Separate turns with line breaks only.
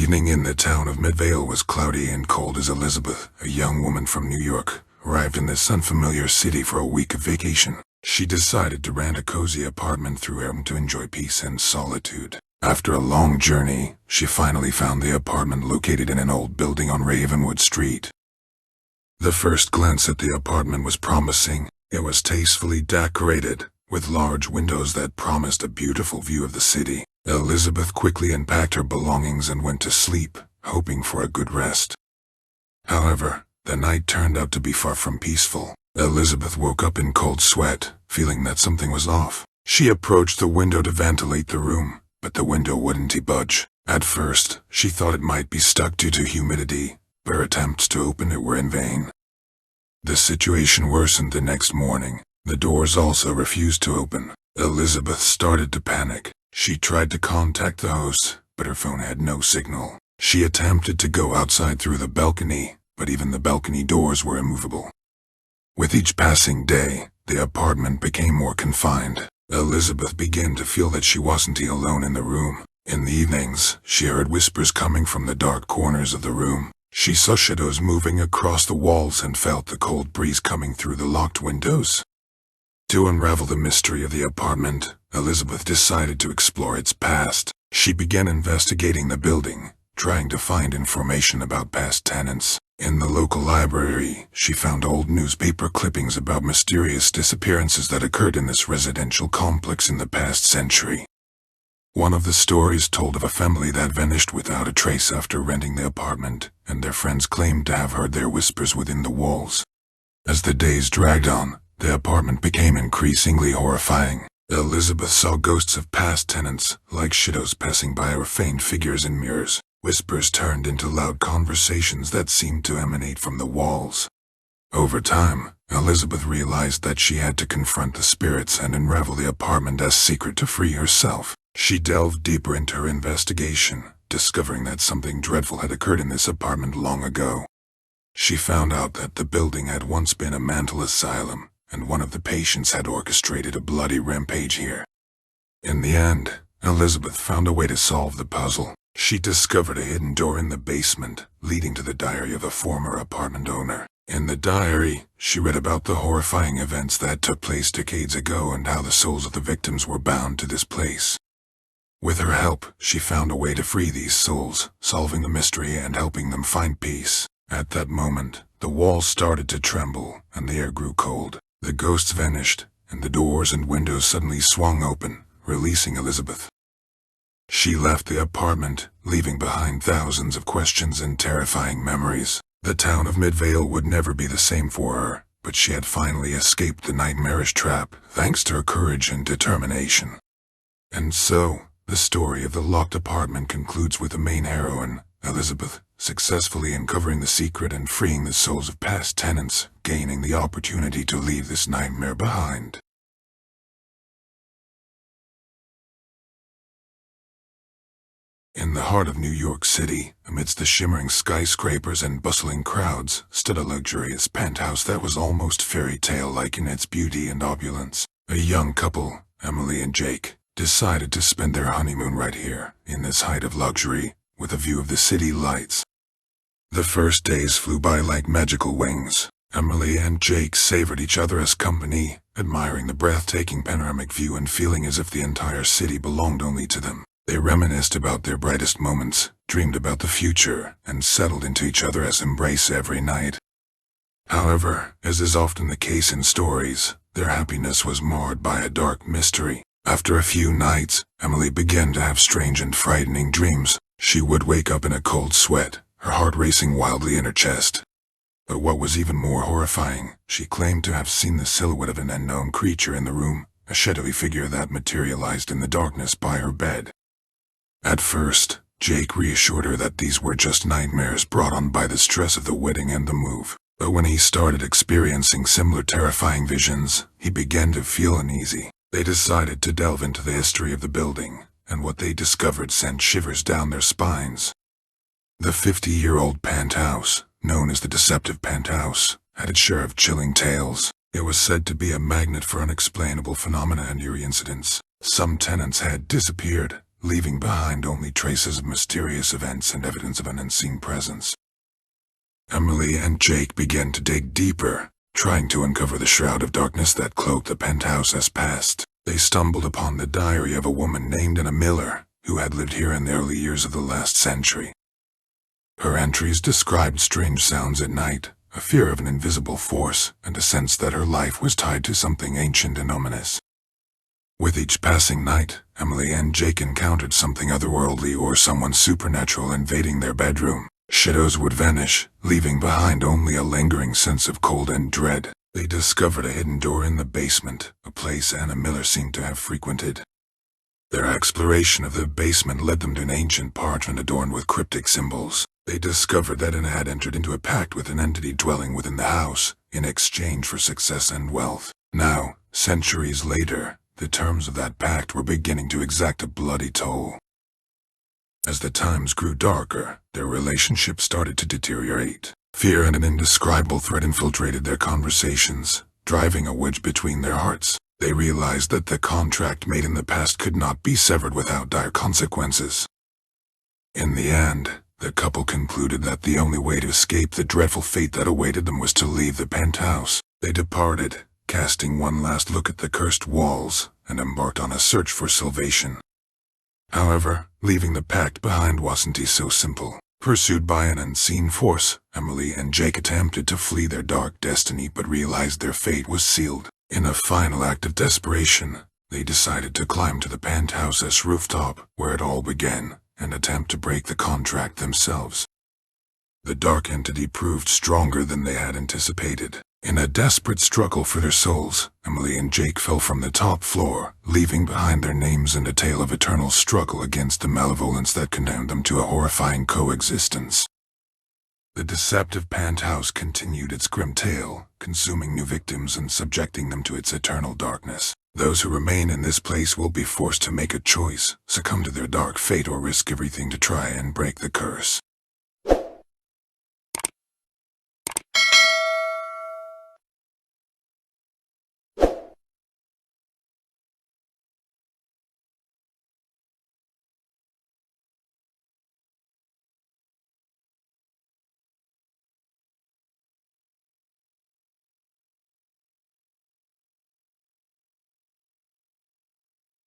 evening in the town of Midvale was cloudy and cold as Elizabeth, a young woman from New York, arrived in this unfamiliar city for a week of vacation. She decided to rent a cozy apartment through AIRBNB to enjoy peace and solitude. After a long journey, she finally found the apartment located in an old building on Ravenwood Street. The first glance at the apartment was promising. It was tastefully decorated, with large windows that promised a beautiful view of the city. Elizabeth quickly unpacked her belongings and went to sleep, hoping for a good rest. However, the night turned out to be far from peaceful. Elizabeth woke up in cold sweat, feeling that something was off. She approached the window to ventilate the room, but the window wouldn't budge. At first, she thought it might be stuck due to humidity, but her attempts to open it were in vain. The situation worsened the next morning. The doors also refused to open. Elizabeth started to panic. She tried to contact the host, but her phone had no signal. She attempted to go outside through the balcony, but even the balcony doors were immovable. With each passing day, the apartment became more confined. Elizabeth began to feel that she wasn't alone in the room. In the evenings, she heard whispers coming from the dark corners of the room. She saw shadows moving across the walls and felt the cold breeze coming through the locked windows. To unravel the mystery of the apartment, Elizabeth decided to explore its past. She began investigating the building, trying to find information about past tenants. In the local library, she found old newspaper clippings about mysterious disappearances that occurred in this residential complex in the past century. One of the stories told of a family that vanished without a trace after renting the apartment, and their friends claimed to have heard their whispers within the walls. As the days dragged on, the apartment became increasingly horrifying. Elizabeth saw ghosts of past tenants, like shadows passing by or faint figures in mirrors. Whispers turned into loud conversations that seemed to emanate from the walls. Over time, Elizabeth realized that she had to confront the spirits and unravel the apartment as secret to free herself. She delved deeper into her investigation, discovering that something dreadful had occurred in this apartment long ago. She found out that the building had once been a mental asylum, and one of the patients had orchestrated a bloody rampage here. In the end, Elizabeth found a way to solve the puzzle. She discovered a hidden door in the basement, leading to the diary of a former apartment owner. In the diary, she read about the horrifying events that took place decades ago and how the souls of the victims were bound to this place. With her help, she found a way to free these souls, solving the mystery and helping them find peace. At that moment, the walls started to tremble, and the air grew cold. The ghosts vanished, and the doors and windows suddenly swung open, releasing Elizabeth. She left the apartment, leaving behind thousands of questions and terrifying memories. The town of Midvale would never be the same for her, but she had finally escaped the nightmarish trap, thanks to her courage and determination. And so, the story of the locked apartment concludes with the main heroine, Elizabeth, successfully uncovering the secret and freeing the souls of past tenants, gaining the opportunity to leave this nightmare behind. In the heart of New York City, amidst the shimmering skyscrapers and bustling crowds, stood a luxurious penthouse that was almost fairy tale-like in its beauty and opulence. A young couple, Emily and Jake, decided to spend their honeymoon right here, in this height of luxury, with a view of the city lights. The first days flew by like magical wings. Emily and Jake savored each other as company, admiring the breathtaking panoramic view and feeling as if the entire city belonged only to them. They reminisced about their brightest moments, dreamed about the future, and settled into each other's embrace every night. However, as is often the case in stories, their happiness was marred by a dark mystery. After a few nights, Emily began to have strange and frightening dreams. She would wake up in a cold sweat, her heart racing wildly in her chest. But what was even more horrifying, she claimed to have seen the silhouette of an unknown creature in the room, a shadowy figure that materialized in the darkness by her bed. At first, Jake reassured her that these were just nightmares brought on by the stress of the wedding and the move. But when he started experiencing similar terrifying visions, he began to feel uneasy. They decided to delve into the history of the building, and what they discovered sent shivers down their spines. The 50-year-old penthouse, known as the Deceptive Penthouse, had its share of chilling tales. It was said to be a magnet for unexplainable phenomena and eerie incidents. Some tenants had disappeared, leaving behind only traces of mysterious events and evidence of an unseen presence. Emily and Jake began to dig deeper, trying to uncover the shroud of darkness that cloaked the penthouse as past. They stumbled upon the diary of a woman named Anna Miller, who had lived here in the early years of the last century. Her entries described strange sounds at night, a fear of an invisible force, and a sense that her life was tied to something ancient and ominous. With each passing night, Emily and Jake encountered something otherworldly or someone supernatural invading their bedroom. Shadows would vanish, leaving behind only a lingering sense of cold and dread. They discovered a hidden door in the basement, a place Anna Miller seemed to have frequented. Their exploration of the basement led them to an ancient parchment adorned with cryptic symbols. They discovered that Anna had entered into a pact with an entity dwelling within the house, in exchange for success and wealth. Now, centuries later, the terms of that pact were beginning to exact a bloody toll. As the times grew darker, their relationship started to deteriorate. Fear and an indescribable threat infiltrated their conversations, driving a wedge between their hearts. They realized that the contract made in the past could not be severed without dire consequences. In the end, the couple concluded that the only way to escape the dreadful fate that awaited them was to leave the penthouse. They departed, casting one last look at the cursed walls, and embarked on a search for salvation. However, leaving the pact behind wasn't so simple. Pursued by an unseen force, Emily and Jake attempted to flee their dark destiny but realized their fate was sealed. In a final act of desperation, they decided to climb to the penthouse's rooftop, where it all began, and attempt to break the contract themselves. The dark entity proved stronger than they had anticipated. In a desperate struggle for their souls, Emily and Jake fell from the top floor, leaving behind their names and a tale of eternal struggle against the malevolence that condemned them to a horrifying coexistence. The deceptive penthouse continued its grim tale, consuming new victims and subjecting them to its eternal darkness. Those who remain in this place will be forced to make a choice, succumb to their dark fate or risk everything to try and break the curse.